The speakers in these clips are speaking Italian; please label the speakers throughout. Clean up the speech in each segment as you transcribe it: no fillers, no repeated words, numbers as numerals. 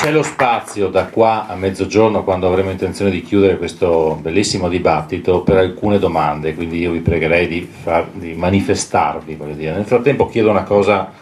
Speaker 1: c'è lo spazio da qua a mezzogiorno, quando avremo intenzione di chiudere questo bellissimo dibattito, per alcune domande, quindi io vi pregherei di manifestarvi, voglio dire. Nel frattempo chiedo una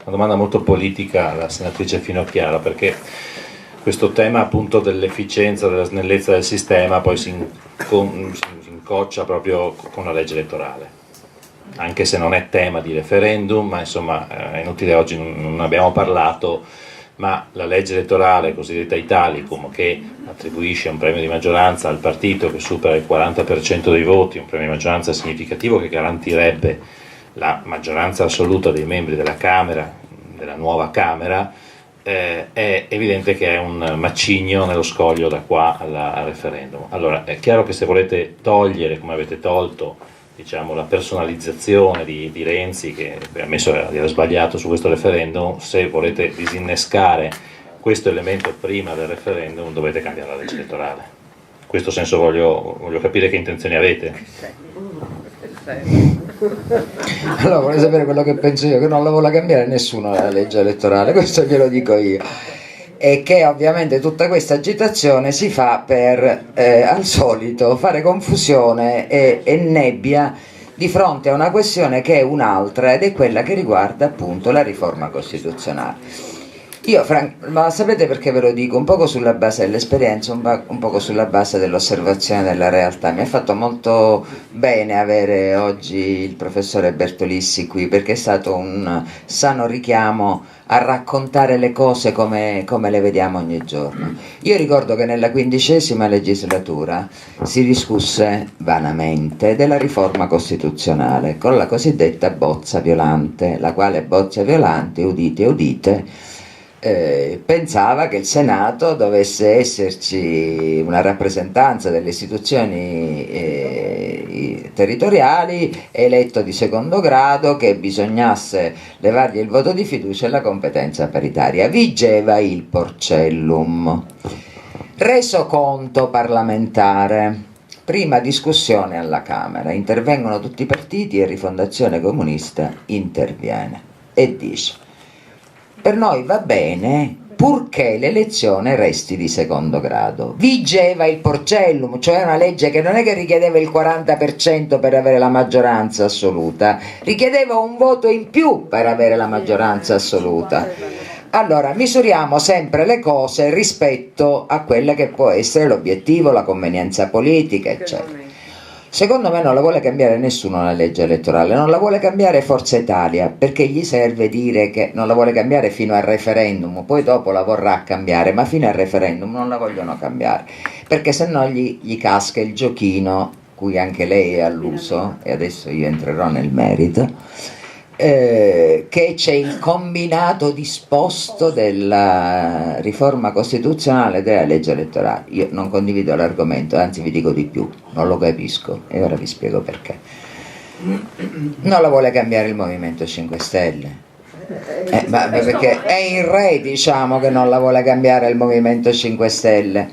Speaker 1: domanda molto politica alla senatrice Finocchiaro, perché questo tema appunto dell'efficienza, della snellezza del sistema poi si incoccia proprio con la legge elettorale, anche se non è tema di referendum, ma insomma è inutile, oggi non abbiamo parlato, ma la legge elettorale cosiddetta Italicum, che attribuisce un premio di maggioranza al partito che supera il 40% dei voti, un premio di maggioranza significativo che garantirebbe la maggioranza assoluta dei membri della Camera, della nuova Camera, è evidente che è un macigno nello scoglio da qua al referendum. Allora è chiaro che se volete togliere, come avete tolto, diciamo, la personalizzazione di Renzi, che ha ammesso di aver sbagliato su questo referendum, se volete disinnescare questo elemento prima del referendum dovete cambiare la legge elettorale. In questo senso voglio capire che intenzioni avete.
Speaker 2: Allora vorrei sapere quello che penso io, che non la vuole cambiare nessuno la legge elettorale, questo glielo dico io, e che ovviamente tutta questa agitazione si fa per al solito fare confusione e nebbia di fronte a una questione che è un'altra, ed è quella che riguarda appunto la riforma costituzionale. Ma sapete perché ve lo dico? Un poco sulla base dell'esperienza, un poco sulla base dell'osservazione della realtà. Mi ha fatto molto bene avere oggi il professore Bertolissi qui, perché è stato un sano richiamo a raccontare le cose come le vediamo ogni giorno. Io ricordo che nella XV legislatura si discusse vanamente della riforma costituzionale con la cosiddetta bozza Violante, la quale bozza Violante, udite udite, pensava che il Senato dovesse esserci una rappresentanza delle istituzioni territoriali eletto di secondo grado, che bisognasse levargli il voto di fiducia e la competenza paritaria. Vigeva il Porcellum. Resoconto parlamentare. Prima discussione alla Camera, intervengono tutti i partiti e Rifondazione Comunista interviene e dice: per noi va bene purché l'elezione resti di secondo grado. Vigeva il Porcellum, cioè una legge che non è che richiedeva il 40% per avere la maggioranza assoluta, richiedeva un voto in più per avere la maggioranza assoluta. Allora misuriamo sempre le cose rispetto a quella che può essere l'obiettivo, la convenienza politica, eccetera. Secondo me non la vuole cambiare nessuno la legge elettorale, non la vuole cambiare Forza Italia, perché gli serve dire che non la vuole cambiare fino al referendum, poi dopo la vorrà cambiare, ma fino al referendum non la vogliono cambiare, perché se no gli casca il giochino, cui anche lei è alluso, e adesso io entrerò nel merito, che c'è il combinato disposto della riforma costituzionale e della legge elettorale. Io non condivido l'argomento, anzi vi dico di più, non lo capisco e ora vi spiego perché. Non la vuole cambiare il Movimento 5 Stelle, ma perché è il re, diciamo, che non la vuole cambiare il Movimento 5 Stelle.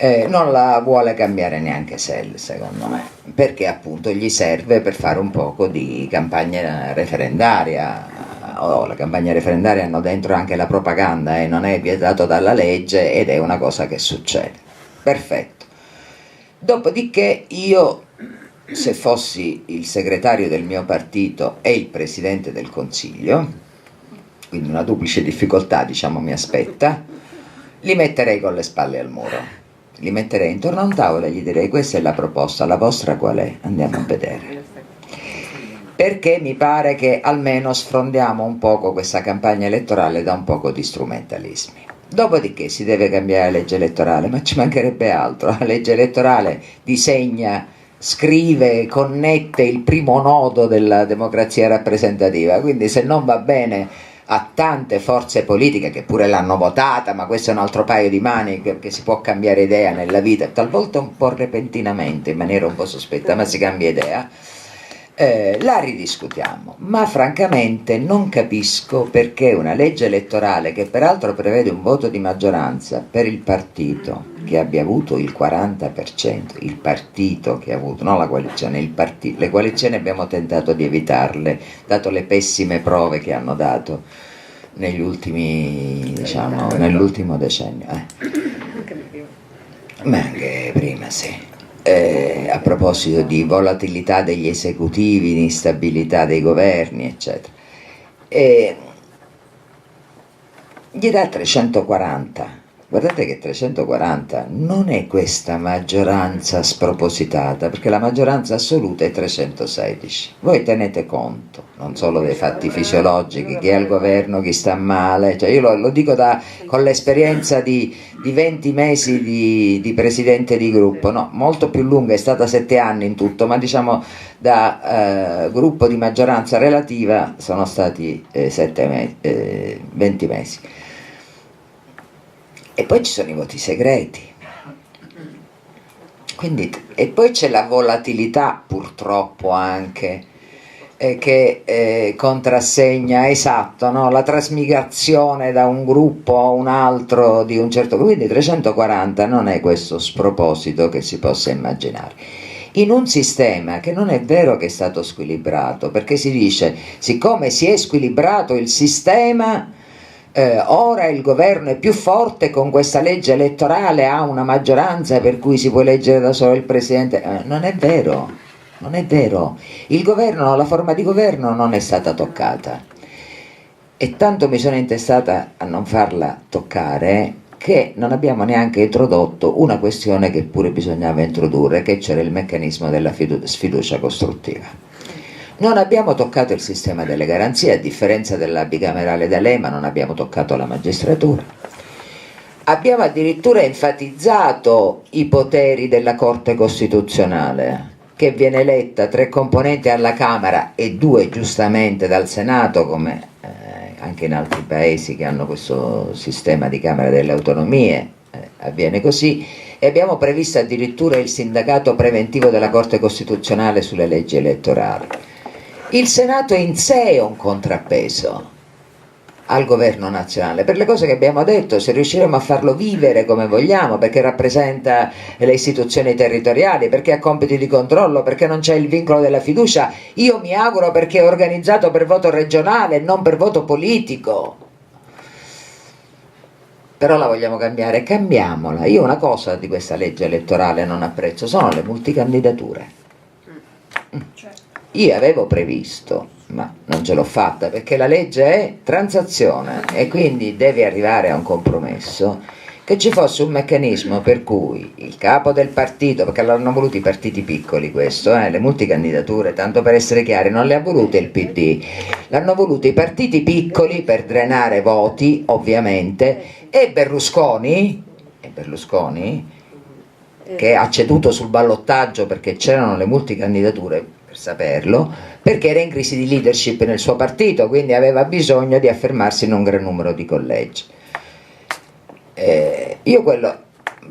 Speaker 2: Non la vuole cambiare neanche SEL, secondo me, perché appunto gli serve per fare un poco di campagna referendaria. La campagna referendaria hanno dentro anche la propaganda, non è vietato dalla legge ed è una cosa che succede. Perfetto. Dopodiché io, se fossi il segretario del mio partito e il presidente del Consiglio, quindi una duplice difficoltà, diciamo, mi aspetta, li metterei con le spalle al muro. Li metterei intorno a un tavolo e gli direi: questa è la proposta, la vostra qual è? Andiamo a vedere. Perché mi pare che almeno sfrondiamo un poco questa campagna elettorale da un poco di strumentalismi. Dopodiché si deve cambiare la legge elettorale, ma ci mancherebbe altro. La legge elettorale disegna, scrive, connette il primo nodo della democrazia rappresentativa, quindi se non va bene a tante forze politiche che pure l'hanno votata, ma questo è un altro paio di maniche, che si può cambiare idea nella vita, talvolta un po' repentinamente, in maniera un po' sospetta, ma si cambia idea, la ridiscutiamo. Ma francamente non capisco perché una legge elettorale, che peraltro prevede un voto di maggioranza per il partito che abbia avuto il 40%, il partito che ha avuto, non la coalizione, il partito. Le coalizioni abbiamo tentato di evitarle, dato le pessime prove che hanno dato nell'ultimo decennio. Ma anche prima, sì. A proposito di volatilità degli esecutivi, di instabilità dei governi, eccetera. Gli dà 340. Guardate che 340 non è questa maggioranza spropositata, perché la maggioranza assoluta è 316. Voi tenete conto non solo dei fatti fisiologici, chi è al governo, chi sta male, cioè io lo dico con l'esperienza di 20 mesi di presidente di gruppo, no, molto più lunga, è stata 7 anni in tutto, ma diciamo da gruppo di maggioranza relativa sono stati 20 mesi. E poi ci sono i voti segreti. Quindi, e poi c'è la volatilità, purtroppo anche, che contrassegna, esatto, no? La trasmigrazione da un gruppo a un altro di un certo gruppo. Quindi 340 non è questo sproposito che si possa immaginare. In un sistema che non è vero che è stato squilibrato, perché si dice, siccome si è squilibrato il sistema, ora il governo è più forte, con questa legge elettorale ha una maggioranza per cui si può eleggere da solo il presidente. Non è vero, non è vero. Il governo, la forma di governo non è stata toccata, e tanto mi sono intestata a non farla toccare che non abbiamo neanche introdotto una questione che pure bisognava introdurre, che c'era il meccanismo della sfiducia costruttiva. Non abbiamo toccato il sistema delle garanzie, a differenza della bicamerale D'Alema non abbiamo toccato la magistratura. Abbiamo addirittura enfatizzato i poteri della Corte Costituzionale, che viene eletta 3 componenti alla Camera e 2 giustamente dal Senato, come anche in altri paesi che hanno questo sistema di Camera delle Autonomie, avviene così, e abbiamo previsto addirittura il sindacato preventivo della Corte Costituzionale sulle leggi elettorali. Il Senato in sé è un contrappeso al governo nazionale, per le cose che abbiamo detto, se riusciremo a farlo vivere come vogliamo, perché rappresenta le istituzioni territoriali, perché ha compiti di controllo, perché non c'è il vincolo della fiducia, io mi auguro perché è organizzato per voto regionale e non per voto politico. Però la vogliamo cambiare, cambiamola. Io una cosa di questa legge elettorale non apprezzo, sono le multicandidature. Io avevo previsto, ma non ce l'ho fatta, perché la legge è transazione e quindi deve arrivare a un compromesso, che ci fosse un meccanismo per cui il capo del partito, perché l'hanno voluto i partiti piccoli questo, le multicandidature, tanto per essere chiari, non le ha volute il PD, l'hanno volute i partiti piccoli per drenare voti, ovviamente, e Berlusconi, che ha ceduto sul ballottaggio perché c'erano le multicandidature, per saperlo, perché era in crisi di leadership nel suo partito, quindi aveva bisogno di affermarsi in un gran numero di collegi. Io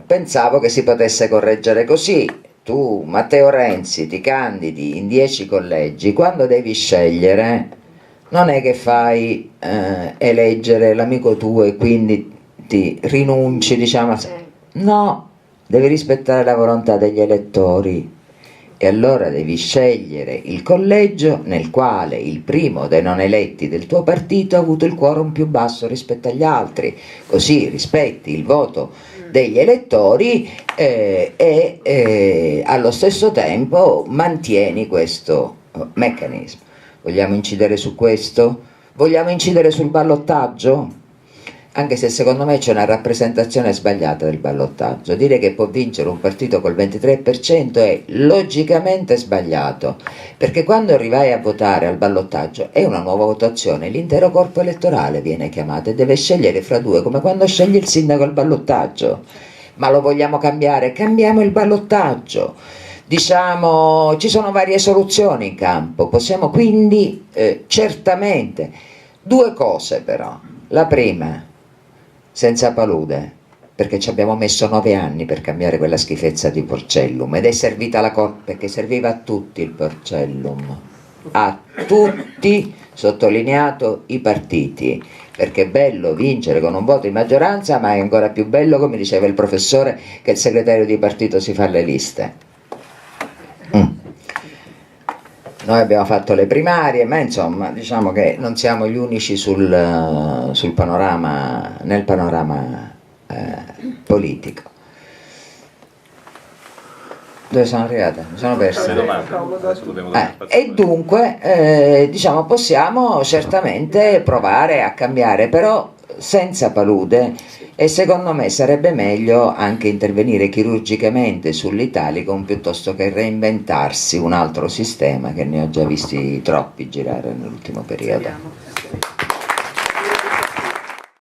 Speaker 2: pensavo che si potesse correggere così. Tu, Matteo Renzi, ti candidi in 10 collegi, quando devi scegliere non è che fai eleggere l'amico tuo e quindi ti rinunci, diciamo, no, devi rispettare la volontà degli elettori. E allora devi scegliere il collegio nel quale il primo dei non eletti del tuo partito ha avuto il quorum più basso rispetto agli altri, così rispetti il voto degli elettori e allo stesso tempo mantieni questo meccanismo. Vogliamo incidere su questo? Vogliamo incidere sul ballottaggio? Anche se secondo me c'è una rappresentazione sbagliata del ballottaggio. Dire che può vincere un partito col 23% è logicamente sbagliato, perché quando arrivai a votare al ballottaggio è una nuova votazione, l'intero corpo elettorale viene chiamato e deve scegliere fra 2, come quando sceglie il sindaco al ballottaggio. Ma lo vogliamo cambiare? Cambiamo il ballottaggio. Diciamo, ci sono varie soluzioni in campo, possiamo quindi certamente 2 cose però. La prima, senza palude, perché ci abbiamo messo 9 anni per cambiare quella schifezza di Porcellum, ed è servita la perché serviva a tutti il Porcellum, a tutti, sottolineato i partiti, perché è bello vincere con un voto di maggioranza, ma è ancora più bello, come diceva il professore, che il segretario di partito si fa le liste. noi abbiamo fatto le primarie, ma insomma diciamo che non siamo gli unici sul panorama, nel panorama politico. Dove sono arrivata? Mi sono persa. E dunque diciamo possiamo certamente provare a cambiare, però senza palude, e secondo me sarebbe meglio anche intervenire chirurgicamente sull'Italicum piuttosto che reinventarsi un altro sistema, che ne ho già visti troppi girare nell'ultimo periodo.